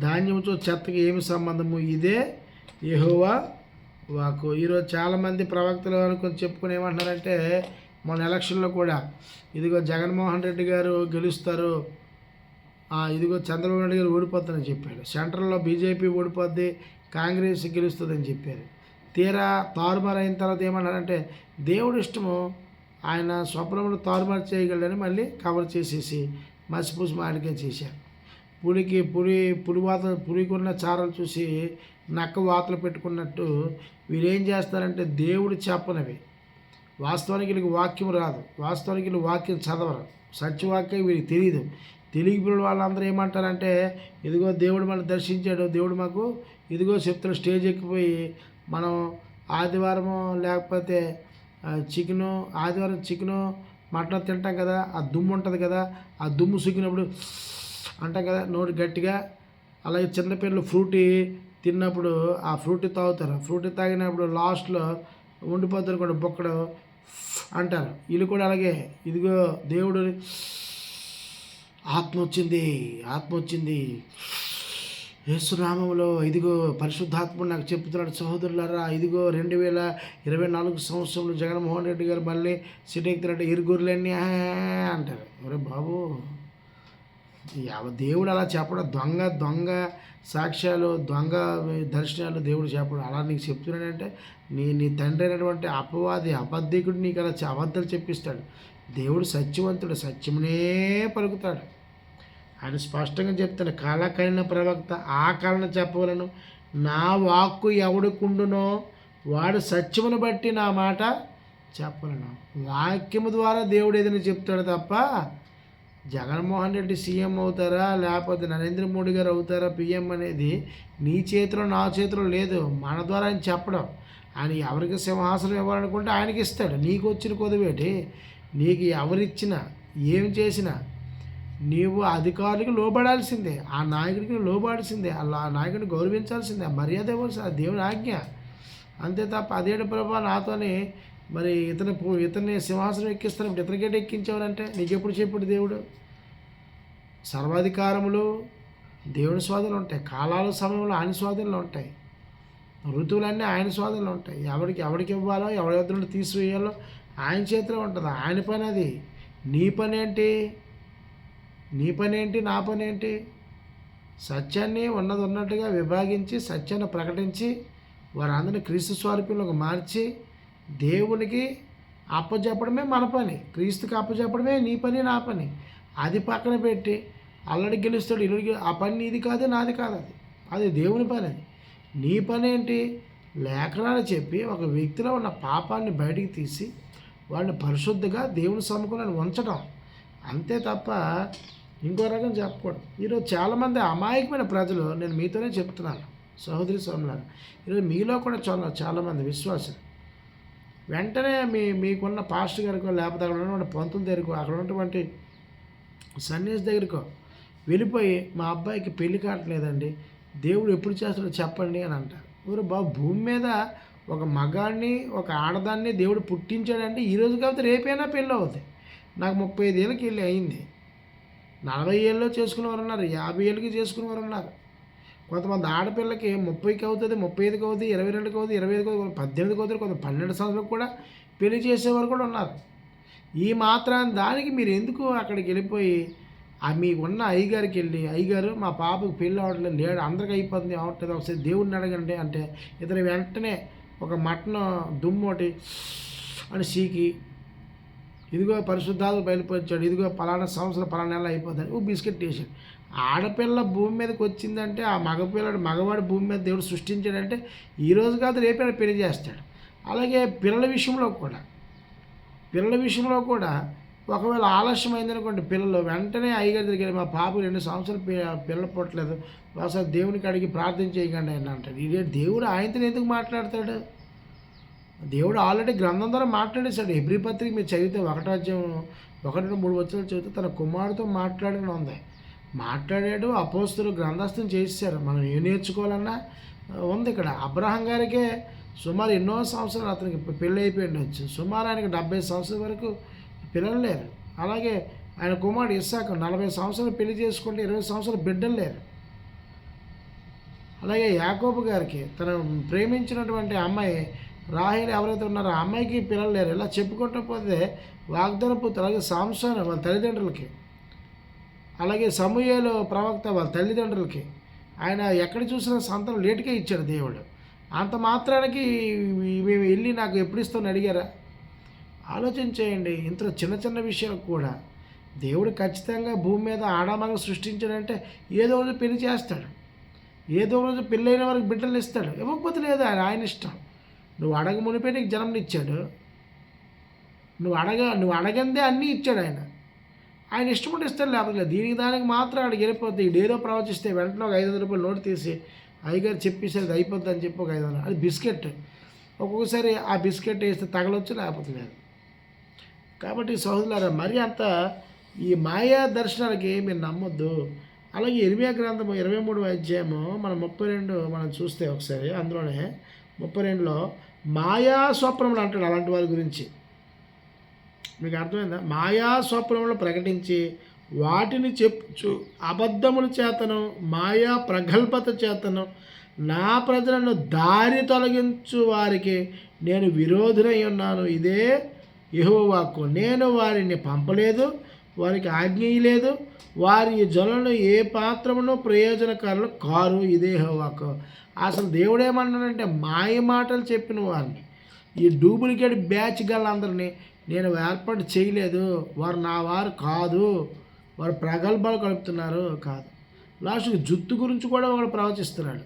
ధాన్యముతో చెత్తకి ఏమి సంబంధము, ఇదే యెహోవా వాక్కు. ఈరోజు చాలామంది ప్రవక్తలు అనుకొని చెప్పుకుని ఏమంటున్నారంటే, మన ఎలక్షన్లో కూడా ఇదిగో జగన్మోహన్ రెడ్డి గారు గెలుస్తారు, ఇదిగో చంద్రబాబు నాయుడు గారు ఓడిపోతారని చెప్పాడు, సెంట్రల్లో బీజేపీ ఓడిపోద్ది, కాంగ్రెస్ గెలుస్తుందని చెప్పారు. తీరా తారుమారు అయిన తర్వాత ఏమన్నారంటే, దేవుడు ఇష్టము, ఆయన స్వప్నమును తారుమారు చేయగలడని మళ్ళీ కవర్ చేసేసి మసిపూసి మాడికే చేశారు. పులికున్న చారలు చూసి నక్క వాతలు పెట్టుకున్నట్టు వీరేం చేస్తారంటే, దేవుడు చెప్పనవి, వాస్తవానికి వీళ్ళకి వాక్యం రాదు, వాస్తవానికి వీళ్ళు వాక్యం చదవరు, సత్యవాక్యం వీరికి తెలియదు. తెలియని వాళ్ళందరూ ఏమంటారంటే, ఇదిగో దేవుడు మనం దర్శించాడు, దేవుడు మాకు ఇదిగో చెప్తున్న స్టేజ్ ఎక్కిపోయి మనం ఆదివారము లేకపోతే ఆదివారం చికెను మటన్ తింటాం కదా, ఆ దుమ్ము ఉంటుంది కదా, ఆ దుమ్ము సుగినప్పుడు అంటాం కదా నోటి గట్టిగా. అలాగే చిన్నపిల్లలు ఫ్రూటీ తిన్నప్పుడు ఆ ఫ్రూటీ తాగుతారు, ఫ్రూటీ తాగినప్పుడు లాస్ట్లో ఉండిపోతారు కూడా బొక్కడు అంటారు. వీళ్ళు కూడా అలాగే, ఇదిగో దేవుడు ఆత్మ వచ్చింది యేసునామములో, ఇదిగో పరిశుద్ధాత్ముడు నాకు చెప్తున్నాడు సహోదరులారా, ఇదిగో 2024 సంవత్సరంలో జగన్మోహన్ రెడ్డి గారు మళ్ళీ సిటీ ఎక్కుతున్నట్టు ఇరుగురులన్నీ అంటారు. ఒరే బాబు, దేవుడు అలా చెప్పడం, దొంగ సాక్ష్యాలు, దొంగ దర్శనాలు దేవుడు చెప్పడం. అలా నీకు చెప్తున్నాడంటే నీ తండ్రి అయినటువంటి అపవాది అబద్ధికుడు నీకు అలా అబద్ధాలు చెప్పిస్తాడు. దేవుడు సత్యవంతుడు, సత్యమునే పలుకుతాడు. ఆయన స్పష్టంగా చెప్తాడు, కళ కలిగిన ప్రవక్త ఆ కళను చెప్పవలను, నా వాక్కు ఎవడుకుండునో వాడు సత్యమును బట్టి నా మాట చెప్పలను. వాక్యము ద్వారా దేవుడు ఏదైనా చెప్తాడు తప్ప జగన్మోహన్ రెడ్డి సీఎం అవుతారా లేకపోతే నరేంద్ర మోడీ గారు అవుతారా పిఎం అనేది నీ చేతిలో నా చేతిలో లేదు. మన ద్వారా ఆయన చెప్పడం, ఆయన ఎవరికి సింహాసనం ఇవ్వాలనుకుంటే ఆయనకి ఇస్తాడు. నీకు వచ్చిన కొద్దివేటి, నీకు ఎవరిచ్చినా ఏం చేసినా నీవు అధికారులకు లోబడాల్సిందే, ఆ నాయకుడికి లోబడాల్సిందే, ఆ నాయకుడిని గౌరవించాల్సిందే, మర్యాద ఇవ్వాల్సిందే, దేవుని ఆజ్ఞ. అంతే తప్ప అదేడు ప్రభా నాతోని మరి ఇతన్ని సింహాసనం ఎక్కిస్తాను, ఇతనికేట ఎక్కించేవారంటే నీకెప్పుడు చెప్పాడు దేవుడు? సర్వాధికారములు దేవుని స్వాధీనంలో ఉంటాయి, కాలాల సమయంలో ఆయన స్వాధీనంలో ఉంటాయి, ఋతువులన్నీ ఆయన స్వాధీనంలో ఉంటాయి. ఎవరికి ఇవ్వాలో ఎవరి వద్ద నుండి తీసివేయాలో ఆయన చేతిలో ఉంటుంది. ఆయన పని అది. నీ పని ఏంటి? నా పని ఏంటి? సత్యాన్ని ఉన్నట్టుగా విభాగించి సత్యాన్ని ప్రకటించి వారందరినీ క్రీస్తు స్వరూపంలోకి మార్చి దేవునికి అప్పచెప్పడమే మన పని, క్రీస్తుకి అప్పచెప్పడమే నీ పని నా పని. అది పక్కన పెట్టి అల్లడి గెలుస్తాడు ఇల్లుడికి, ఆ పని నీది కాదు నాది కాదు, అది దేవుని పని. అది నీ పని ఏంటి? లేఖనాలు చెప్పి ఒక వ్యక్తిలో ఉన్న పాపాన్ని బయటికి తీసి వాడిని పరిశుద్ధంగా దేవుని సముఖంలో ఉంచడం, అంతే తప్ప ఇంకో రకం చెప్పకూడదు. ఈరోజు చాలామంది అమాయకమైన ప్రజలు, నేను మీతోనే చెప్తున్నాను సహోదరి సోమలారా, ఈరోజు మీలో కూడా చాలామంది విశ్వాసం వెంటనే మీకున్న పాస్టర్ గారికో లేకపోతే అక్కడ ఉన్నటువంటి పంతుల దగ్గరకో అక్కడ ఉన్నటువంటి సన్యాసి దగ్గరకో వెళ్ళిపోయి, మా అబ్బాయికి పెళ్లి కావట్లేదండి, దేవుడు ఎప్పుడు చేస్తాడో చెప్పండి అని అంటారు. ఊరు బాబు, భూమి మీద ఒక మగాడిని ఒక ఆడదాన్ని దేవుడు పుట్టించాడంటే ఈరోజు కాబట్టి రేపైనా పెళ్ళి అవుతాయి. నాకు 35 ఏళ్ళకి వెళ్ళి అయింది, 40 ఏళ్ళలో చేసుకునేవారు ఉన్నారు, 50 ఏళ్ళకి చేసుకునేవారు ఉన్నారు. కొంతమంది ఆడపిల్లకి 30కి అవుతుంది, 35కి అవుతుంది, 22కి అవుతుంది, 25కి అవుతుంది, 18కి అవుతుంది, కొంత 12 సంవత్సరాలకు కూడా పెళ్లి చేసేవారు కూడా ఉన్నారు. ఈ మాత్రాన్ని దానికి మీరు ఎందుకు అక్కడికి వెళ్ళిపోయి మీకున్న అయ్యగారికి వెళ్ళి, అయ్యగారు మా పాపకు పెళ్ళి అవ్వట్లేదు, లేడు, అందరికి అయిపోతుంది అవ్వట్లేదు, ఒకసారి దేవుడిని అడగండి అంటే ఇతను వెంటనే ఒక మటన్ దుమ్మోటి అని సీకి, ఇదిగో పరిశుద్ధాలు బయలుపరిచాడు, ఇదిగో పలానా సంవత్సరం పలానా నెల అయిపోతుంది, ఓ బిస్కెట్ వేసాడు. ఆడపిల్ల భూమి మీదకి వచ్చిందంటే ఆ మగవాడు భూమి మీద దేవుడు సృష్టించాడంటే ఈరోజు కాదు రేపే పెళ్లి చేస్తాడు. అలాగే పిల్లల విషయంలో కూడా ఒకవేళ ఆలస్యం అయిందనుకోండి పిల్లలు వెంటనే అయ్యగారి దగ్గరికి వెళ్ళి మా పాపకు 2 సంవత్సరాలు పిల్లలు పుట్టలేదు ఒకసారి దేవునికి అడిగి ప్రార్థన చేయకండి ఆయన అంటాడు. ఇదే దేవుడు ఆయనతో ఎందుకు మాట్లాడతాడు? దేవుడు ఆల్రెడీ గ్రంథం ద్వారా మాట్లాడేశాడు. హెబ్రీ పత్రిక మీరు చదివితే 1వ అధ్యాయం 1-3 వచనాలు చదివితే తన కుమారుడితో మాట్లాడిన ఉంది. మాట్లాడాడు, అపోస్తులు గ్రంథస్థం చేశారు. మనం ఏం నేర్చుకోవాలన్నా ఉంది ఇక్కడ. అబ్రహాం గారికే సుమారు ఎన్నో సంవత్సరాలు అతనికి పెళ్ళి అయిపోయి ఉండొచ్చు. సుమారు ఆయనకి 70 సంవత్సరాల వరకు పిల్లలు లేరు. అలాగే ఆయన కుమారుడు ఇస్సాకు 40 సంవత్సరాలు పెళ్లి చేసుకుంటే 20 సంవత్సరాలు బిడ్డలు లేరు. అలాగే యాకోబు గారికి తను ప్రేమించినటువంటి అమ్మాయి రాహేలు ఎవరైతే ఉన్నారో ఆ అమ్మాయికి పిల్లలు లేరు. ఇలా చెప్పుకుంటూ పోతే వాగ్దాన పుత్రులు, అలాగే సాంసోను వాళ్ళ తల్లిదండ్రులకి, అలాగే సమూయేలు ప్రవక్త వాళ్ళ తల్లిదండ్రులకి ఆయన ఎక్కడ చూసినా సంతానం లేటుగా ఇచ్చాడు దేవుడు. అంత మాత్రానికి మేము వెళ్ళి నాకు ఎప్పుడు ఇస్తామని అడిగారా? ఆలోచన చేయండి. ఇంత చిన్న చిన్న విషయాలకు కూడా దేవుడు ఖచ్చితంగా భూమి మీద ఆడామగలు సృష్టించాడంటే ఏదో రోజు పెళ్లి చేస్తాడు, ఏదో రోజు పెళ్ళైన వారికి బిడ్డలు ఇస్తాడు. ఇవ్వకపోతే లేదు, ఆయన ఇష్టం. నువ్వు అడగ మునిపే నీకు జన్మనిచ్చాడు. నువ్వు అడగందే అన్నీ ఇచ్చాడు ఆయన. ఆయన ఇష్టపడి ఇస్తాడు, లేకపోతే లేదు. దీనికి దానికి మాత్రం అక్కడికి వెళ్ళిపోతే ఈడేదో ప్రవచిస్తే వెంటనే ఒక 500 రూపాయలు నోటు తీసి అయ్యగారు చెప్పేసరికి అయిపోద్ది అని చెప్పి ఒక 500. అది బిస్కెట్. ఒక్కొక్కసారి ఆ బిస్కెట్ వేస్తే తగలొచ్చు, లేకపోతే లేదు. కాబట్టి సహోదరులారా, మరి అంత ఈ మాయా దర్శనాలకి మీరు నమ్మొద్దు. అలాగే ఇర్మియా గ్రంథము 23వ అధ్యాయము మనం 32 మనం చూస్తే ఒకసారి అందులోనే 32లో మాయా స్వప్నములు అంటాడు అలాంటి వారి గురించి. మీకు అర్థమైందా? మాయా స్వప్నములు ప్రకటించి వాటిని చెప్పు అబద్ధముల చేతను మాయా ప్రగల్భత చేతను నా ప్రజలను దారి తొలగించు వారికి నేను విరోధునై ఉన్నాను. ఇదే యెహోవా వాక్కు. నేను వారిని పంపలేదు, వారికి ఆజ్ఞయలేదు, వారి జనులను ఏ పాత్రమును ప్రయోజనకారులు కారు. ఇదే యెహోవా వాక్కు. అసలు దేవుడు ఏమన్నాడంటే మాయ మాటలు చెప్పిన వారిని, ఈ డూప్లికేట్ బ్యాచ్ గలందరినీ నేను ఏర్పాటు చేయలేదు, వారు నా వారు కాదు, వారు ప్రగల్భాలు కలుపుతున్నారు కాదు. లాస్ట్కి జుత్తు గురించి కూడా వాడు ప్రవచిస్తున్నాడు.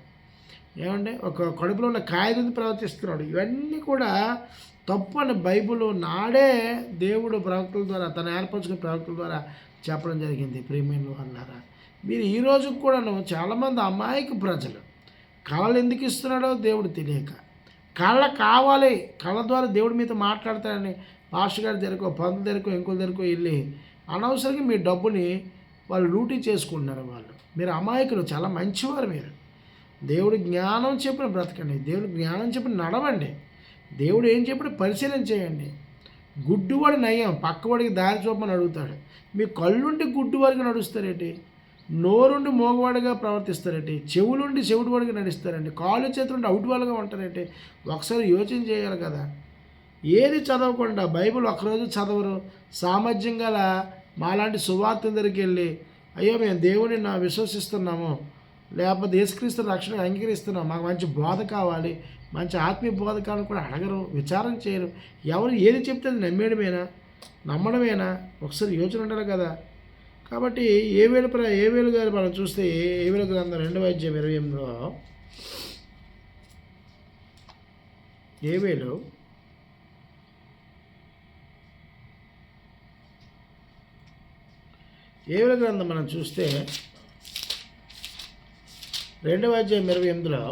ఏమంటే ఒక కడుపులో ఉన్న కాయ గురించి ప్రవచిస్తున్నాడు. ఇవన్నీ కూడా తప్పు అని బైబిల్ నాడే దేవుడు ప్రవక్తల ద్వారా తను ఏర్పరచుకున్న ప్రవక్తల ద్వారా చెప్పడం జరిగింది. ప్రియమైన అన్నారా, మీరు ఈ రోజు కూడాను చాలామంది అమాయక ప్రజలు కళలు ఎందుకు ఇస్తున్నాడో దేవుడు తెలియక, కళ్ళ కావాలి, కళ్ళ ద్వారా దేవుడి మీతో మాట్లాడతాడని పాస్టర్ గారి దగ్గరకో పంతుల దగ్గరకో ఇంకోల దగ్గరకో వెళ్ళి అనవసరంగా మీ డబ్బుని వాళ్ళు లూటీ చేసుకుంటున్నారు. మీరు అమాయకులు, చాలా మంచివారు. మీరు దేవుడు జ్ఞానం చెప్పిన బ్రతకండి, దేవుడు జ్ఞానం చెప్పిన నడవండి, దేవుడు ఏం చెప్పిన పరిశీలన చేయండి. గుడ్డివాడి నయం పక్కవాడికి దారి చూపమని అడుగుతాడు. మీ కళ్ళుండి గుడ్డివాడికి నడుస్తారేంటి? నోరుండి మోగవాడిగా ప్రవర్తిస్తారేంటి? చెవులుండి చెవిటివాడిగా నడుస్తారండి? కాళ్ళు చేతులుండి అవుటివాళ్ళుగా ఉంటారేంటి? ఒకసారి యోచన చేయాలి కదా. ఏది చదవకుండా బైబిల్ ఒకరోజు చదవరు, సామర్థ్యం గల మాలాంటి సువార్తెల దగ్గరికి వెళ్ళి అయ్యో మేము దేవుడిని విశ్వసిస్తున్నాము, లేకపోతే యేసుక్రీస్తు రక్షణ అంగీకరిస్తున్నాం, మాకు మంచి బోధ కావాలి, మంచి ఆత్మీయ బోధ కావాలని కూడా అడగరు, విచారం చేయరు. ఎవరు ఏది చెప్తే అది నమ్మడమేనా? ఒకసారి యోచన ఉండాలి కదా. కాబట్టి ఏవేలు గారు మనం చూస్తే ఏవేలు గ్రంథం 2వ అధ్యాయం 28లో ఏవేలు గ్రంథం మనం చూస్తే 2వ అధ్యాయం 28లో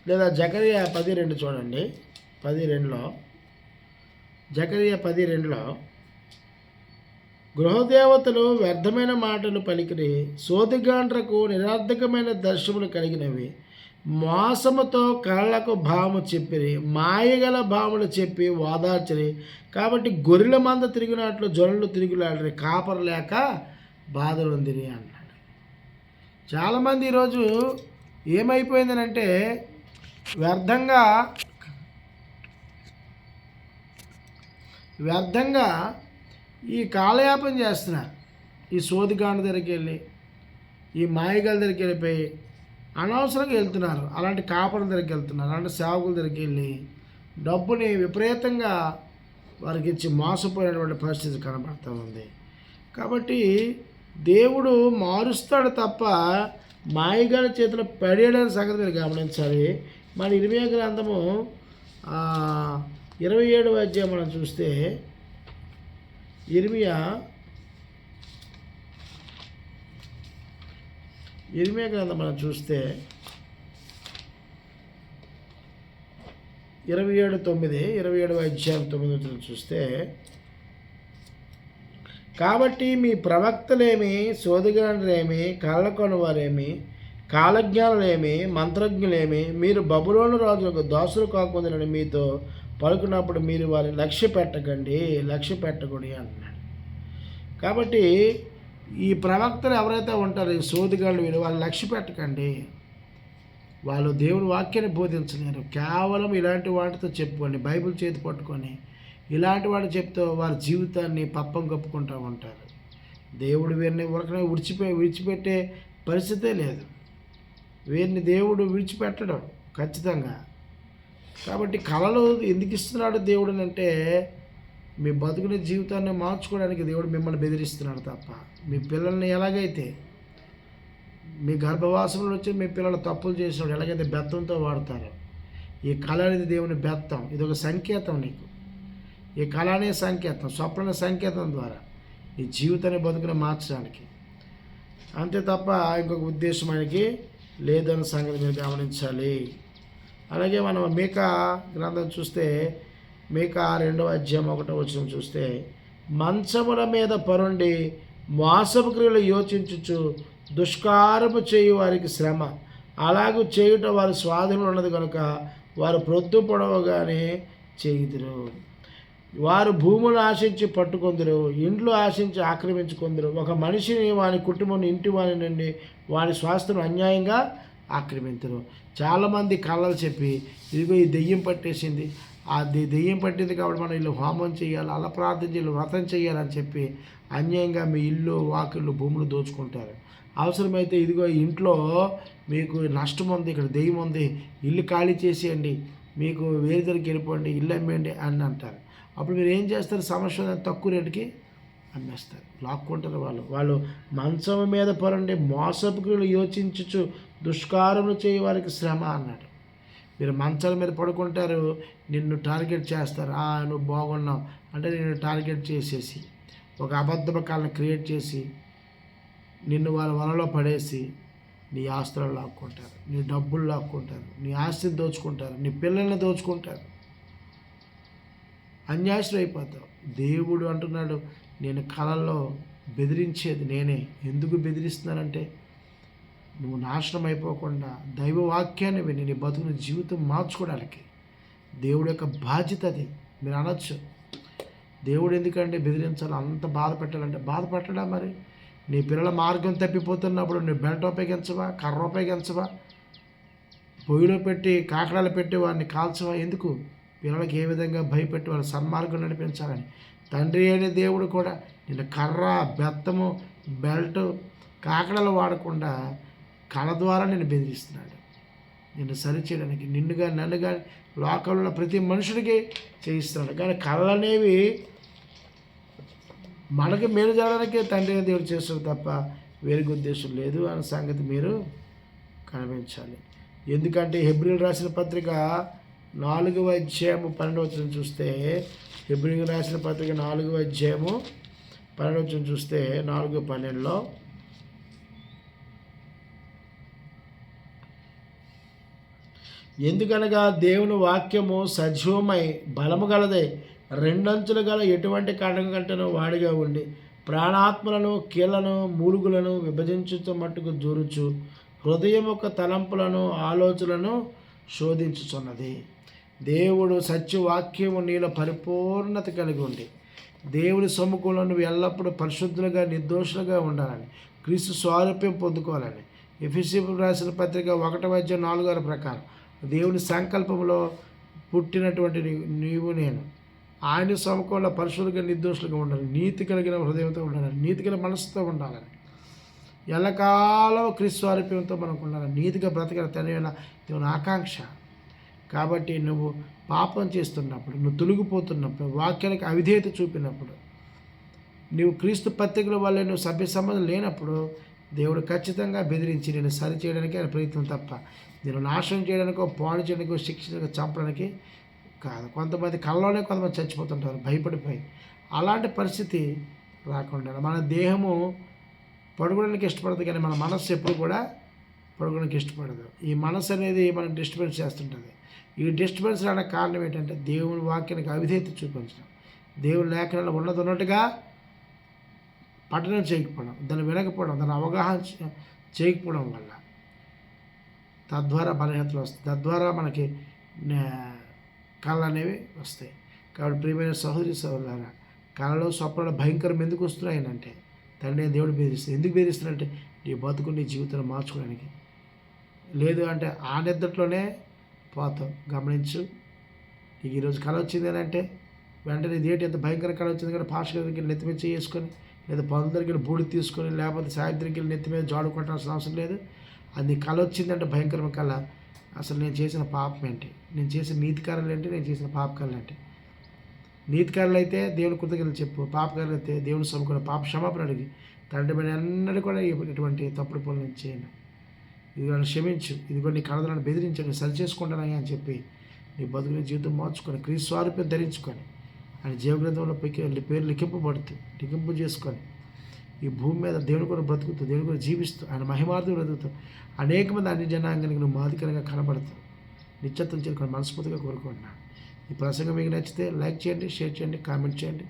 లేదా జకరియా 10:2 చూడండి. 10:2లో జకరియా 10:2లో గృహదేవతలు వ్యర్థమైన మాటలు పలికిరి, సోదిగాండ్రకు నిరర్ధకమైన దర్శనములు కలిగినవి, మోసముతో కళ్ళకు భావము చెప్పిరి, మాయగల భావములు చెప్పి ఓదార్చిరి. కాబట్టి గొర్రెల మంద తిరిగినట్లు జనులు తిరుగులాడిరి, కాపరు లేక బాధలు ఉందిరి అన్నాడు. చాలామంది ఈరోజు ఏమైపోయిందనంటే వ్యర్థంగా ఈ కాలయాపన చేస్తున్నారు. ఈ సోదిగాండ దగ్గరికి వెళ్ళి, ఈ మాయగాల దగ్గరికి వెళ్ళిపోయి అనవసరంగా వెళ్తున్నారు. అలాంటి కాపల దగ్గరికి వెళ్తున్నారు, అలాంటి సేవకుల దగ్గరికి వెళ్ళి డబ్బుని విపరీతంగా వారికి ఇచ్చి మోసపోయినటువంటి పరిస్థితి కనబడుతూ ఉంది. కాబట్టి దేవుడు మారుస్తాడు తప్ప మాయగాడి చేతిలో పడేయడానికి సంగతి మీరు గమనించాలి. మన ఇర్మియా గ్రంథము 27వ అధ్యాయం మనం చూస్తే ఇర్మియా గ్రంథం మనం చూస్తే 27వ అధ్యాయం 9 చూస్తే, కాబట్టి మీ ప్రవక్తలేమి, సోదగానులేమి, కళ్ళకొనవారేమి, కాలజ్ఞానులేమి, మంత్రజ్ఞులేమి మీరు బబులోను రాజులకు దాసులు కాకుండానని మీతో పలుకున్నప్పుడు మీరు వారిని లక్ష్య పెట్టకూడదు అన్నాడు. కాబట్టి ఈ ప్రవక్తలు ఎవరైతే ఉంటారో ఈ సోదిగాళ్ళు వీరు వాళ్ళు లక్ష్య పెట్టకండి. వాళ్ళు దేవుని వాక్యాన్ని బోధించలేరు. కేవలం ఇలాంటి వాటితో చెప్పుకోండి, బైబిల్ చేతి పట్టుకొని ఇలాంటి వాడు చెప్తూ వారి జీవితాన్ని పప్పం కప్పుకుంటూ ఉంటారు. దేవుడు వీరిని ఉరకనే విడిచిపెట్టే పరిస్థితే లేదు. వీరిని దేవుడు విడిచిపెట్టడం ఖచ్చితంగా. కాబట్టి కళలు ఎందుకు ఇస్తున్నాడు దేవుడు అంటే, మీ బతుకునే జీవితాన్ని మార్చుకోవడానికి దేవుడు మిమ్మల్ని బెదిరిస్తున్నాడు తప్ప, మీ పిల్లల్ని ఎలాగైతే మీ గర్భవాసంలో వచ్చి మీ పిల్లలు తప్పులు చేసినప్పుడు ఎలాగైతే బెత్తంతో వాడతారో, ఈ కళ అనేది దేవుని బెత్తం. ఇది ఒక సంకేతం నీకు. ఈ కళ అనే సంకేతం, స్వప్న సంకేతం ద్వారా నీ జీవితాన్ని బతుకుని మార్చడానికి, అంతే తప్ప ఇంకొక ఉద్దేశం ఆయనకి లేదన్న సంగతి మీరు గమనించాలి. అలాగే మనం మీకా గ్రంథం చూస్తే, మీకా 2వ అధ్యాయం 1వ వచనం చూస్తే, మంచముల మీద పరుండి మోసపు క్రియలు యోచించుచు దుష్కారము చేయు వారికి శ్రమ, అలాగూ చేయుట వారి స్వాధీనంలో ఉన్నది కనుక వారు ప్రొద్దు పొడవగానే చేయుదురు. వారు భూములు ఆశించి పట్టుకొందురు, ఇండ్లు ఆశించి ఆక్రమించుకొందురు. ఒక మనిషిని వాని కుటుంబం ఇంటి వాని నుండి వాని స్వాస్థ్యం అన్యాయంగా ఆక్రమించరు. చాలామంది కళ్ళలు చెప్పి ఇదిగో ఈ దెయ్యం పట్టేసింది, ఆ దెయ్యం పట్టింది కాబట్టి మనం ఇల్లు హోమం చేయాలి, అలా ప్రార్థన చేయాలి, వ్రతం చేయాలని చెప్పి అన్యాయంగా మీ ఇల్లు వాకిళ్ళు భూములు దోచుకుంటారు. అవసరమైతే ఇదిగో ఇంట్లో మీకు నష్టం ఉంది, ఇక్కడ దెయ్యం ఉంది, ఇల్లు ఖాళీ చేసేయండి, మీకు వేరే దగ్గరికి వెళ్ళిపోండి, ఇల్లు అమ్మేయండి అని అంటారు. అప్పుడు మీరు ఏం చేస్తారు? సమస్య తక్కువ రేటుకి అమ్మేస్తారు, లాక్కుంటారు. వాళ్ళు మంచం మీద పరండి మోసపు క్రియలు యోచించుచు దుష్కారములు చేయ వారికి శ్రమ అన్నాడు. మీరు మంచాల మీద పడుకుంటారు, నిన్ను టార్గెట్ చేస్తారు. నువ్వు బాగున్నావు అంటే నిన్ను టార్గెట్ చేసేసి ఒక అబద్ధపు కాలను క్రియేట్ చేసి నిన్ను వాళ్ళ వలలో పడేసి నీ ఆస్తులను లాక్కుంటారు, నీ డబ్బులు లాక్కుంటారు, నీ ఆస్తిని దోచుకుంటారు, నీ పిల్లల్ని దోచుకుంటారు, అన్యాయస్తులు అయిపోతావు. దేవుడు అంటున్నాడు, నేను కళల్లో బెదిరించేది నేనే. ఎందుకు బెదిరిస్తున్నానంటే నువ్వు నాశనం అయిపోకుండా దైవవాక్యాన్ని విని నీ బతుకుని జీవితం మార్చుకోవడానికి. దేవుడు యొక్క బాధ్యత అది. మీరు అనొచ్చు, దేవుడు ఎందుకంటే బెదిరించాలి, అంత బాధ పెట్టాలంటే బాధ పెట్టడా? మరి నీ పిల్లల మార్గం తప్పిపోతున్నప్పుడు నువ్వు బెల్ట్ ఉపయోగించవా, కర్ర ఉపయోగించవా, పొయ్యిలో పెట్టి కాకడాలు పెట్టి వాడిని కాల్చవా? ఎందుకు? పిల్లలకి ఏ విధంగా భయపెట్టి వాళ్ళ సన్మార్గం నడిపించాలని. తండ్రి అనే దేవుడు కూడా నిన్ను కర్ర, బెత్తము, బెల్ట్, కాకడాలు వాడకుండా కళ ద్వారా నిన్ను బెదిరిస్తున్నాడు. నిన్ను సరిచేయడానికి, నిన్నుగా నన్నుగా లోకంలో ప్రతి మనుషుడికి చేయిస్తున్నాడు. కానీ కళలు అనేవి మనకి మేలు జరగడానికే తండ్రి దేవుడు చేస్తాడు తప్ప వేరే ఉద్దేశం లేదు అనే సంగతి మీరు కనిపించాలి. ఎందుకంటే హెబ్రీయులకు రాసిన పత్రిక 4వ అధ్యాయము 12వ వచనం చూస్తే, హెబ్రీయులకు రాసిన పత్రిక 4వ అధ్యాయము 12వ వచనం చూస్తే 4:12లో, ఎందుకనగా దేవుని వాక్యము సజీవమై బలము గలదే, రెండంచులు గల ఎటువంటి ఖడ్గం కంటేనో వాడిగా ఉండి ప్రాణాత్మలను, కీళ్లను, మూలుగులను విభజించుతూ మట్టుకు జూరుచు హృదయం యొక్క తలంపులను, ఆలోచనలను శోధించుచున్నది. దేవుడు సత్యవాక్యము నీలో పరిపూర్ణత కలిగి ఉండి దేవుడి సముఖంలో నువ్వు ఎల్లప్పుడూ పరిశుద్ధులుగా, నిర్దోషులుగా ఉండాలని, క్రీస్తు స్వారూప్యం పొందుకోవాలని ఎఫెసీయులకు రాసిన పత్రిక 1:4 ప్రకారం దేవుని సంకల్పంలో పుట్టినటువంటి నీవు నేను ఆయన సముఖంలో పరిశుద్ధులుగా, నిర్దోషులుగా ఉండాలి, నీతి కలిగిన హృదయంతో ఉండాలని, నీతి కలిగిన మనసుతో ఉండాలని, ఎల్లకాలం క్రీస్తు స్వారూప్యంతో మనకు ఉండాలని, నీతిగా బ్రతకాలి తెలియన దేవుని ఆకాంక్ష. కాబట్టి నువ్వు పాపం చేస్తున్నప్పుడు, నువ్వు తొలగిపోతున్నప్పుడు, వాక్యానికి అవిధేయత చూపినప్పుడు నువ్వు క్రీస్తు పత్రికల వల్ల నువ్వు సభ్య సంబంధం లేనప్పుడు దేవుడు ఖచ్చితంగా బెదిరించి నేను సరి చేయడానికి ఆయన ప్రయత్నం తప్ప నేను నాశనం చేయడానికో పాడు చేయడానికో శిక్షణకు చంపడానికి కాదు. కొంతమంది కళ్ళలోనే కొంతమంది చచ్చిపోతుంటారు భయపడిపోయి. అలాంటి పరిస్థితి రాకుండా మన దేహము పడుకోవడానికి ఇష్టపడదు, కానీ మన మనస్సు ఎప్పుడు కూడా పడుకోవడానికి ఇష్టపడదు. ఈ మనస్సు అనేది మనకు డిస్టర్బెన్స్ చేస్తుంటుంది. ఈ డిస్టర్బెన్స్ రావడానికి కారణం ఏంటంటే దేవుని వాక్యానికి అవిధేయత చూపించడం, దేవుని లేఖనాలు ఉన్నట్టుగా పఠనం చేయకపోవడం, దాన్ని వినకపోవడం, దాన్ని అవగాహన చేయకపోవడం వల్ల తద్వారా బలహీనతలు వస్తాయి. తద్వారా మనకి కళలు అనేవి వస్తాయి. కాబట్టి ప్రియమైన సహోదరి సహోదరులారా, కళలో స్వప్నాలు భయంకరం ఎందుకు వస్తున్నాయి అంటే తండ్రి దేవుడు బెదిరిస్తాడు. ఎందుకు బెదిరిస్తున్నాడంటే నీ బతుకు నీ జీవితాన్ని మార్చుకోవడానికి. లేదు అంటే ఆ నిద్రలోనే పోతాం. గమనించు. నీకు ఈరోజు కళ వచ్చింది అని అంటే వెంటనే ఇదేంటి ఎంత భయంకర కళ వచ్చింది కానీ పాస్టర్ దగ్గరికి నెత్తి మీద చేసుకొని, లేదా పనుల దగ్గర బూడి తీసుకొని, లేకపోతే సాయంత్రంకి వెళ్ళి నెత్తి మీద జాడు కొట్టాల్సిన అవసరం లేదు. అది కళ వచ్చిందంటే భయంకరమైన కళ. అసలు నేను చేసిన పాపం ఏంటి, నేను చేసిన నీతి కార్యాలు ఏంటి, నేను చేసిన పాపకాలు ఏంటి. నీతి కార్యాలు అయితే దేవుని కృతజ్ఞతలు చెప్పు, పాపకాలు అయితే దేవుని సముఖంలో పాప క్షమాపణ అడిగి తండ్రి మీద అన్నది కూడా ఇటువంటి తప్పుడు పనులు నేను చేయను, ఇది క్షమించు, ఇది కూడా నీ కళలను బెదిరించండి, సరి చేసుకుంటానని అని చెప్పి నీ బతుకుని జీవితం మార్చుకొని క్రీస్తు స్వారూప్యం ధరించుకొని ఆయన జీవగ్రంథంలో పేరు లిఖింపు చేసుకొని ఈ భూమి మీద దేవుని కూడా బ్రతుకుతూ, దేవుని కూడా జీవిస్తూ, ఆయన మహిమార్థం బ్రతుకుతూ అనేక మంది అన్ని జనాంగానికి నువ్వు మాదికరంగా కనబడతావు. నిశ్చత్వం చేసుకొని మనస్ఫూర్తిగా కోరుకుంటున్నాను. ఈ ప్రసంగం మీకు నచ్చితే లైక్ చేయండి, షేర్ చేయండి, కామెంట్ చేయండి.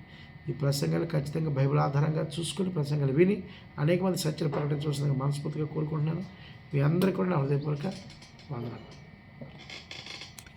ఈ ప్రసంగాలు ఖచ్చితంగా బైబిల్ ఆధారంగా చూసుకుని ప్రసంగాలు విని అనేక మంది సత్యాలు ప్రకటించవలసిందిగా మనస్ఫూర్తిగా కోరుకుంటున్నాను. మీ అందరికీ కూడా నా హృదయపూర్వక వందనాలు.